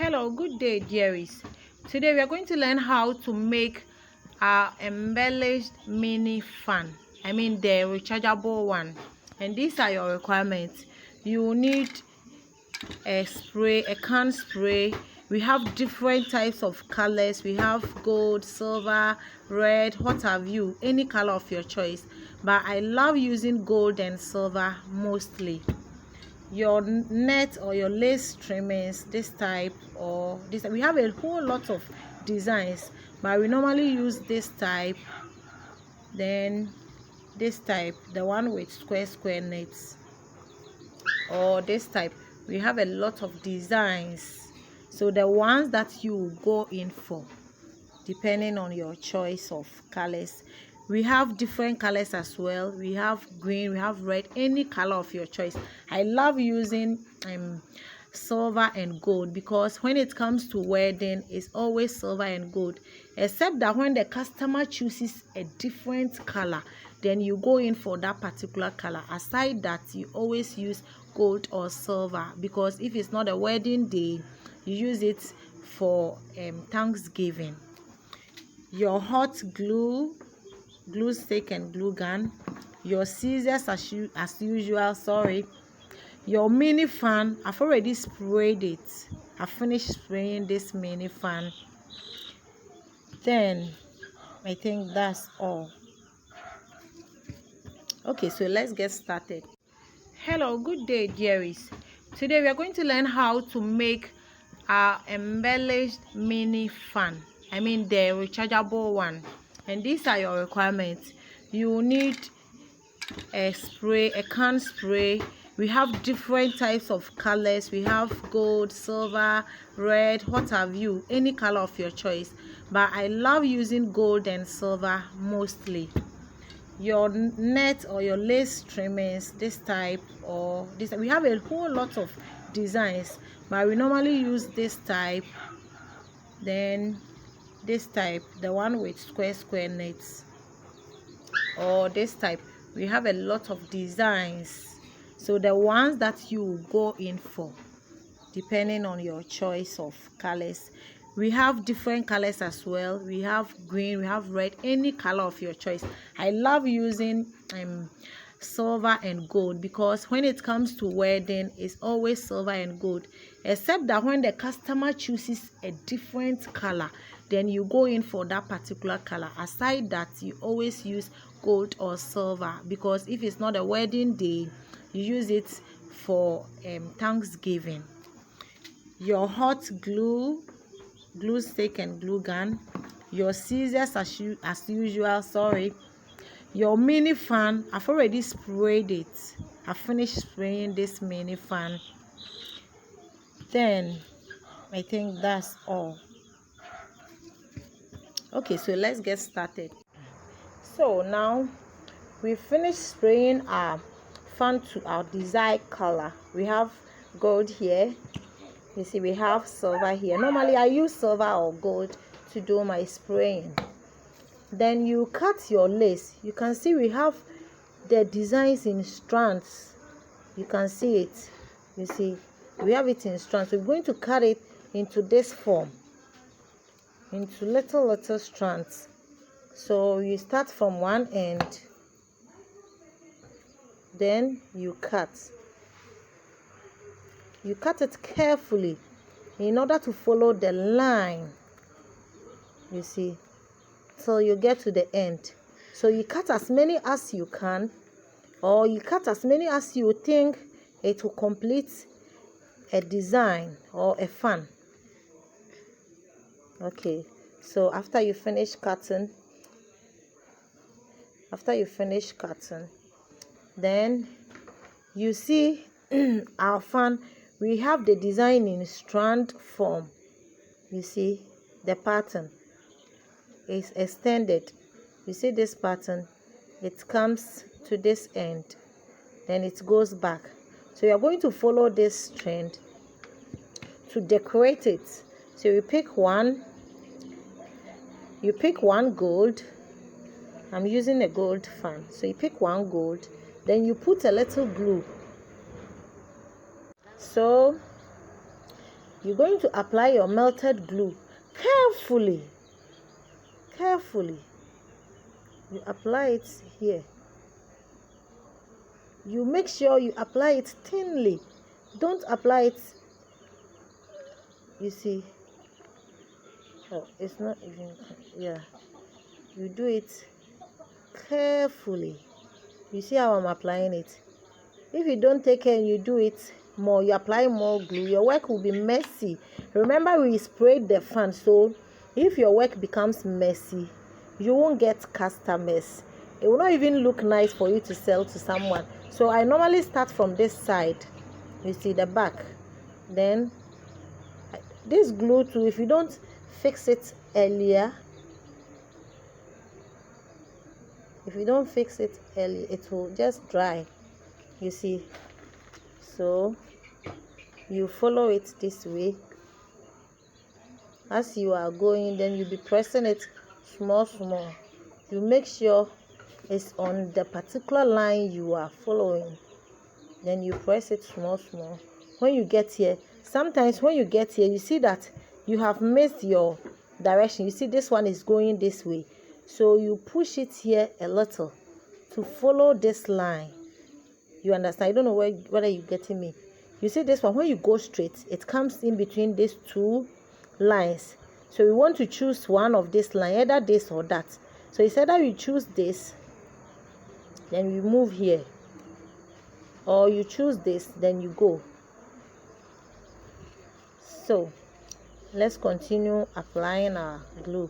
Hello, good day, dearies. Today we are going to learn how to make our embellished mini fan. I mean the rechargeable one. And these are your requirements. You will need a spray, a can spray. We have different types of colors. We have gold, silver, red, what have you, any color of your choice. But I love using gold and silver mostly. Your net or your lace trimmings, this type or this type. We have a whole lot of designs, but we normally use this type, then this type, the one with square nets, or this type. We have a lot of designs, so the ones that you go in for depending on your choice of colors. We have different colors as well. We have green, we have red, any color of your choice. I love using silver and gold because when it comes to wedding, it's always silver and gold, except that when the customer chooses a different color, then you go in for that particular color. Aside that, you always use gold or silver, because if it's not a wedding day, you use it for Thanksgiving. Your hot glue stick and glue gun, your scissors as usual, your mini fan. I've already sprayed it. I finished spraying this mini fan. Then I think that's all. Okay, so let's get started. Hello, good day, dearies. Today we are going to learn how to make our embellished mini fan. I mean the rechargeable one. And these are your requirements. You will need a spray, a can spray. We have different types of colors. We have gold, silver, red, what have you, any color of your choice. But I love using gold and silver mostly. Your net or your lace trimmings, this type or this type. We have a whole lot of designs, but we normally use this type, then this type, the one with square nets, or this type. We have a lot of designs, so the ones that you go in for depending on your choice of colors. We have different colors as well. We have green, we have red, any color of your choice. I love using silver and gold because when it comes to wedding, it's always silver and gold, except that when the customer chooses a different color, then you go in for that particular color. Aside that, you always use gold or silver, because if it's not a wedding day, you use it for Thanksgiving. Your hot glue stick and glue gun, your scissors as usual, your mini fan. I've already sprayed it. I finished spraying this mini fan. Then I think that's all. Okay, so let's get started. So now we finished spraying our fan to our desired color. We have gold here. You see, we have silver here. Normally I use silver or gold to do my spraying. Then you cut your lace. You can see we have the designs in strands. You can see it. You see, we have it in strands. We're going to cut it into this form, into little strands. So you start from one end, then you cut it carefully in order to follow the line, you see, till you get to the end. So you cut as many as you can, or you cut as many as you think it will complete a design or a fan. Okay, so after you finish cutting, then you see our fan. We have the design in strand form. You see, the pattern is extended. You see this pattern, it comes to this end, then it goes back. So you're going to follow this trend to decorate it. So you pick one gold. I'm using a gold fan. So you pick one gold, then you put a little glue. So you're going to apply your melted glue carefully. You apply it here. You make sure you apply it thinly. Don't apply it, you see. Oh, it's not even, yeah. You do it carefully. You see how I'm applying it? If you don't take care and you do it more, you apply more glue, your work will be messy. Remember, we sprayed the fan, so if your work becomes messy, you won't get customers. It will not even look nice for you to sell to someone. So I normally start from this side, you see, the back. Then this glue too, if you don't fix it earlier, it will just dry, you see. So you follow it this way. As you are going, then you'll be pressing it small. You make sure it's on the particular line you are following. Then you press it small. When you get here, sometimes when you get here, you see that you have missed your direction. You see this one is going this way, so you push it here a little to follow this line. You understand? I don't know whether you're getting me. You see this one, when you go straight, it comes in between these two lines. So you want to choose one of this line, either this or that. So it's either you choose this, then you move here, or you choose this, then you go. So let's continue applying our glue.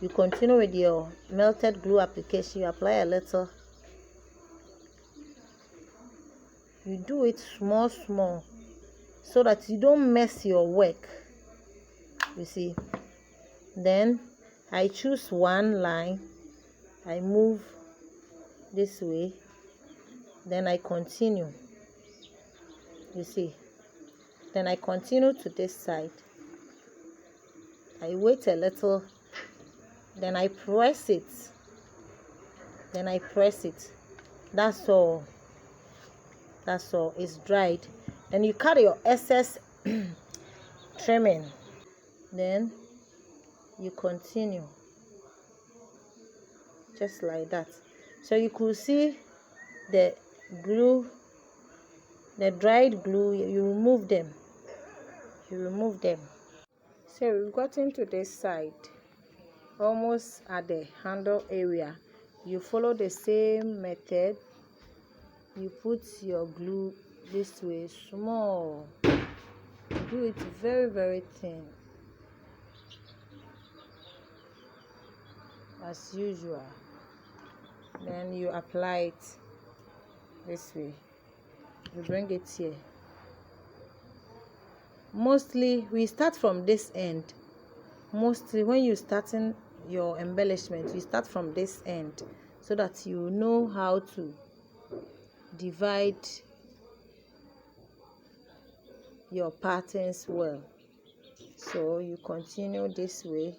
You continue with your melted glue application. You apply a little. You do it small so that you don't mess your work, you see. Then I choose one line, I move this way, then I continue, you see. Then I continue to this side, I wait a little, then I press it, that's all. It's dried. Then you cut your excess trimming, then you continue just like that. So you could see the glue, the dried glue. You remove them. So we've gotten to this side, almost at the handle area. You follow the same method. You put your glue this way small. Do it very thin, as usual. Then you apply it this way. You bring it here. Mostly we start from this end. Mostly when you're starting your embellishment, you start from this end so that you know how to divide your patterns well. So you continue this way,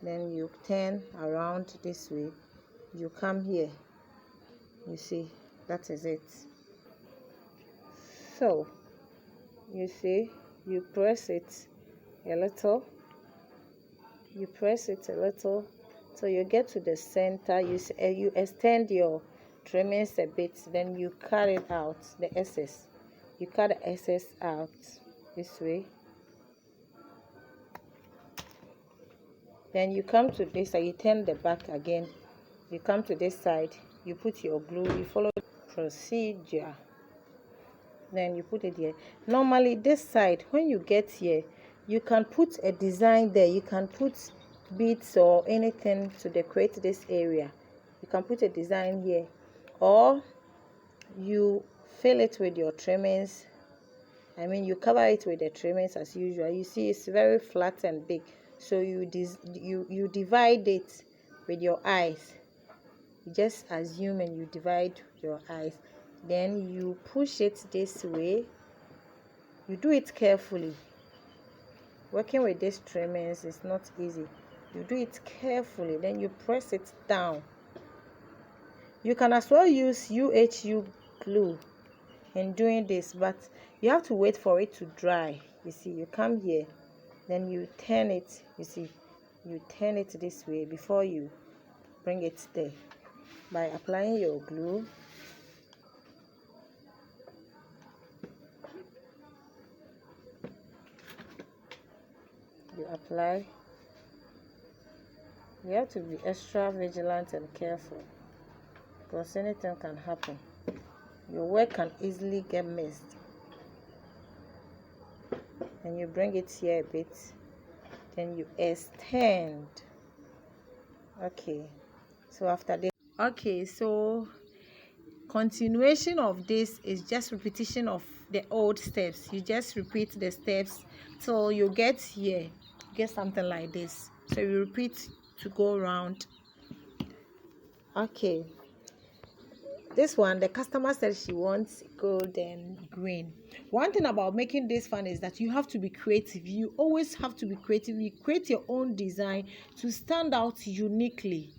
then you turn around this way, you come here, you see, that is it. So you see, you press it a little, so you get to the center. You extend your trimmings a bit, then you cut it out, the excess. You cut the excess out this way. Then you come to this side, you turn the back again. You come to this side, you put your glue, you follow the procedure. Then you put it here. Normally this side, when you get here, you can put a design there. You can put beads or anything to decorate this area. You can put a design here, or you fill it with your trimmings. You cover it with the trimmings as usual. You see it's very flat and big, so you divide it with your eyes. You just assume and you divide your eyes. Then you push it this way. You do it carefully. Working with these trimmings is not easy. You do it carefully, then you press it down. You can as well use UHU glue in doing this, but you have to wait for it to dry. You see, you come here, then you turn it. You see, you turn it this way before you bring it there. By applying your glue, you apply. You have to be extra vigilant and careful because anything can happen. Your work can easily get missed. And you bring it here a bit, then you extend. Okay, so after this, okay, so continuation of this is just repetition of the old steps. You just repeat the steps till you get here, get something like this. So you repeat to go around. Okay, this one, the customer said she wants golden green. One thing about making this fan is that you have to be creative. You always have to be creative. You create your own design to stand out uniquely.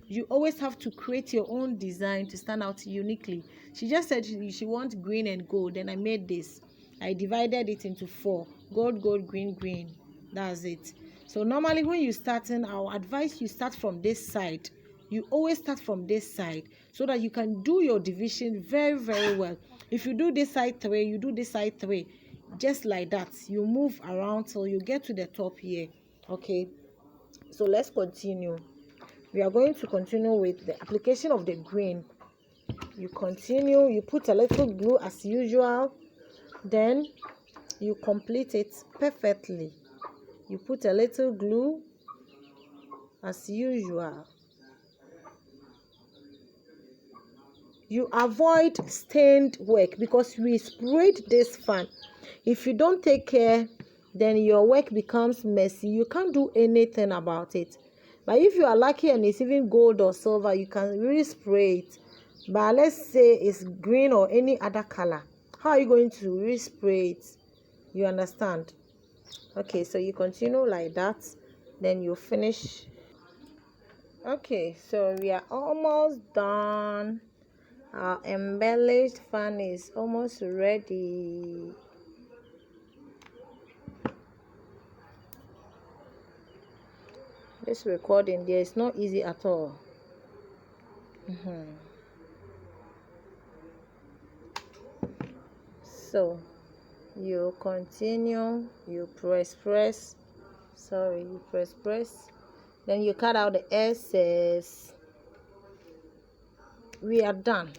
You always have to create your own design to stand out uniquely. She just said she wants green and gold, and I made this. I divided it into 4: gold, gold, green, green. That's it. So normally when you starting, I'll advise you start from this side. You always start from this side so that you can do your division very, very well. If you do this side 3, you do this side 3, just like that. You move around till you get to the top here. Okay, so let's continue. We are going to continue with the application of the green. You continue, you put a little glue as usual, then you complete it perfectly. You put a little glue as usual. You avoid stained work because we sprayed this fan. If you don't take care, then your work becomes messy. You can't do anything about it. But if you are lucky and it's even gold or silver, you can really spray it. But let's say it's green or any other color. How are you going to really spray it? You understand? Okay, so you continue like that, then you finish. Okay, so we are almost done. Our embellished fan is almost ready. This recording there is not easy at all. So you continue, you press, then you cut out the excess. We are done.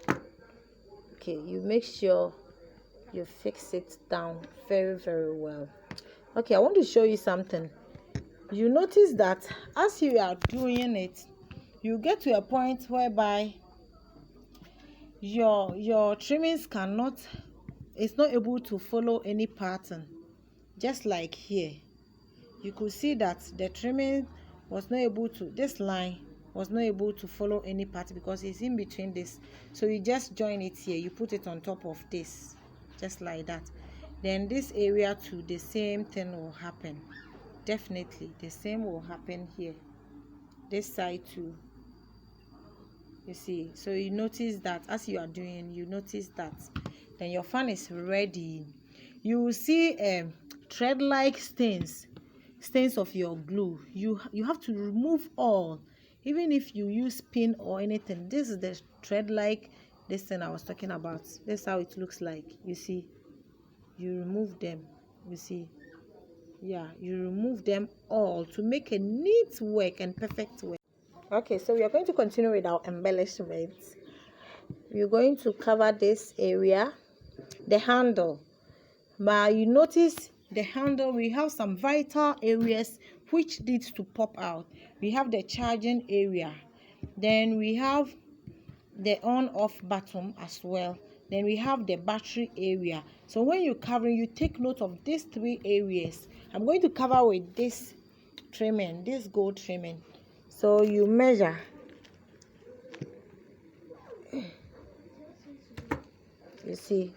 Okay, you make sure you fix it down very, very well. Okay, I want to show you something. You notice that as you are doing it, you get to a point whereby your trimmings it's not able to follow any pattern. Just like here, you could see that the trimming was not able to, this line was not able to follow any pattern because it's in between this. So you just join it here, you put it on top of this, just like that. Then this area too, the same thing will happen. Definitely the same will happen here, this side too. You see, so you notice that as you are doing, you notice that. Then your fan is ready. You will see thread like stains of your glue. You have to remove all, even if you use pin or anything. This is the thread like this thing I was talking about. This is how it looks like. You see, you remove them. You see, yeah, you remove them all to make a neat work and perfect work. Okay, so we are going to continue with our embellishments. We're going to cover this area, the handle. But you notice the handle, we have some vital areas which needs to pop out. We have the charging area, then we have the on-off button as well, then we have the battery area. So when you're covering, you take note of these 3 areas. I'm going to cover with this trimming, this gold trimming. So you measure. You see,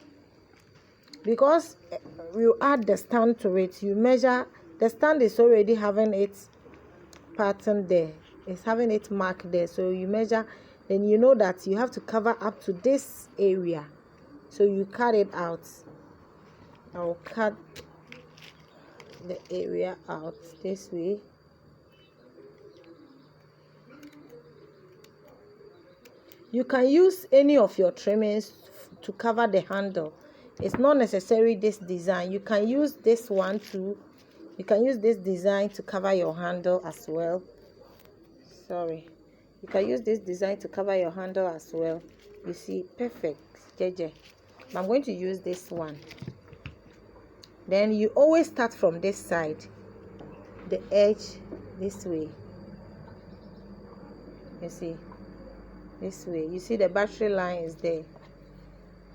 because you add the stand to it, you measure. The stand is already having its pattern there, it's having its mark there. So you measure, then you know that you have to cover up to this area. So you cut it out. I'll cut the area out this way. You can use any of your trimmings to cover the handle. It's not necessary this design. You can use this one too. You can use this design to cover your handle as well. Sorry. You can use this design to cover your handle as well. You see, perfect. JJ. I'm going to use this one. Then you always start from this side, the edge this way. You see, this way. You see the battery line is there.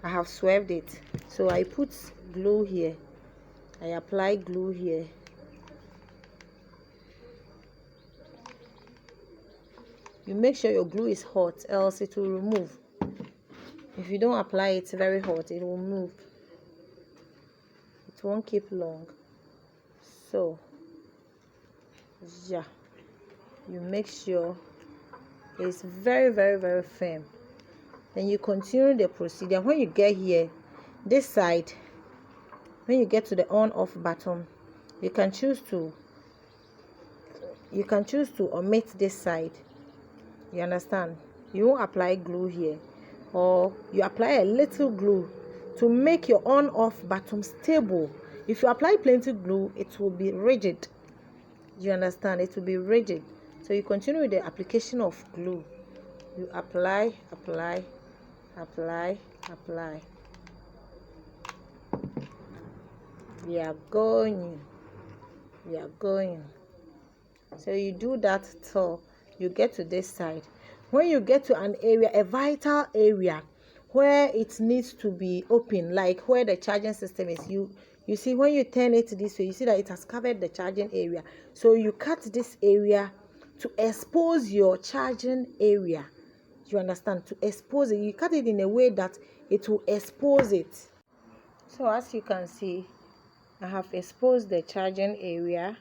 I have swerved it, so I put glue here. I apply glue here. You make sure your glue is hot, else it will remove. If you don't apply it very hot, it will move. It won't keep long. So yeah, you make sure it's very firm. Then you continue the procedure. When you get here, this side, when you get to the on off button, you can choose to omit this side. You understand? You won't apply glue here, or you apply a little glue to make your on off button stable. If you apply plenty glue, it will be rigid. You understand? It will be rigid. So you continue with the application of glue. You apply. We are going. So you do that till you get to this side. When you get to an area, a vital area where it needs to be open, like where the charging system is, you see when you turn it this way, you see that it has covered the charging area. So you cut this area to expose your charging area. You understand? To expose it, you cut it in a way that it will expose it. So as you can see, I have exposed the charging area.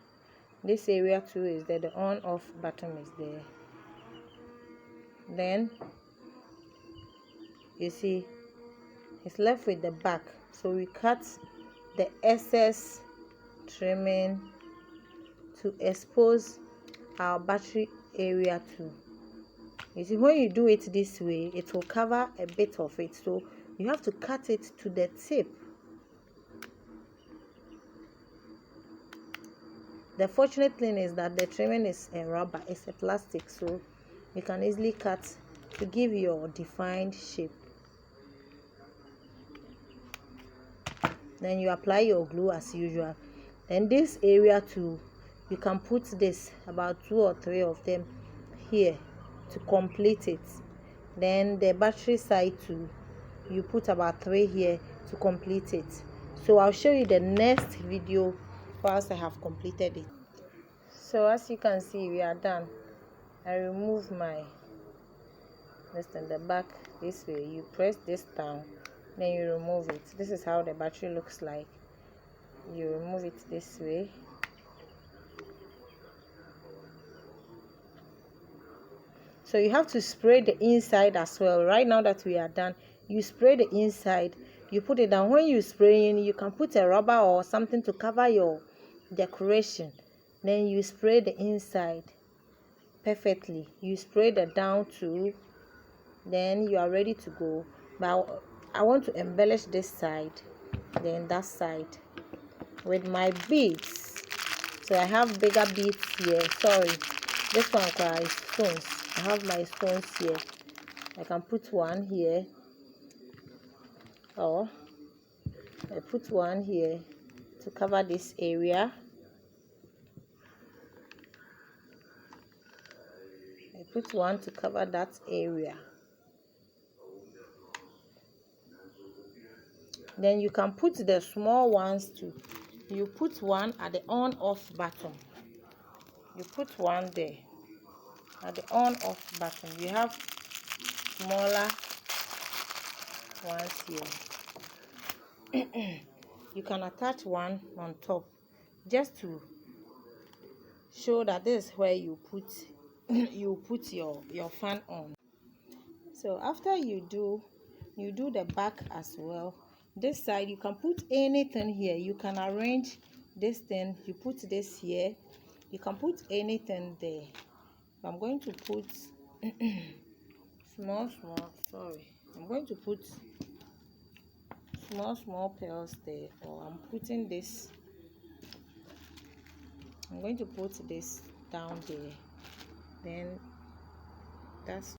This area too is there. The on off button is there. Then you see it's left with the back, so we cut the excess trimming to expose our battery area too. You see, when you do it this way, it will cover a bit of it, so you have to cut it to the tip. The fortunate thing is that the trimming is a rubber, it's a plastic, so you can easily cut to give your defined shape. Then you apply your glue as usual. Then this area too, you can put this about 2 or 3 of them here to complete it. Then the battery side too, you put about 3 here to complete it. So I'll show you the next video once I have completed it. So as you can see, we are done. I remove my this in the back this way. You press this down, then you remove it. This is how the battery looks like. You remove it this way. So you have to spray the inside as well. Right now that we are done, you spray the inside, you put it down. When you spray in, you can put a rubber or something to cover your decoration. Then you spray the inside perfectly. You spray the down too. Then you are ready to go. But I want to embellish this side, then that side with my beads. So I have bigger beads here. Sorry, this one is stones. I have my stones here. I can put one here, or I put one here to cover this area. I put one to cover that area. Then you can put the small ones too. You put one at the on off button. You put one there at the on off button. You have smaller ones here. You can attach one on top just to show that this is where you put your fan on. So after you do the back as well. This side you can put anything here. You can arrange this thing, you put this here. You can put anything there. I'm going to put small sorry, I'm going to put small pearls there, or I'm putting this, I'm going to put this down there. Then that's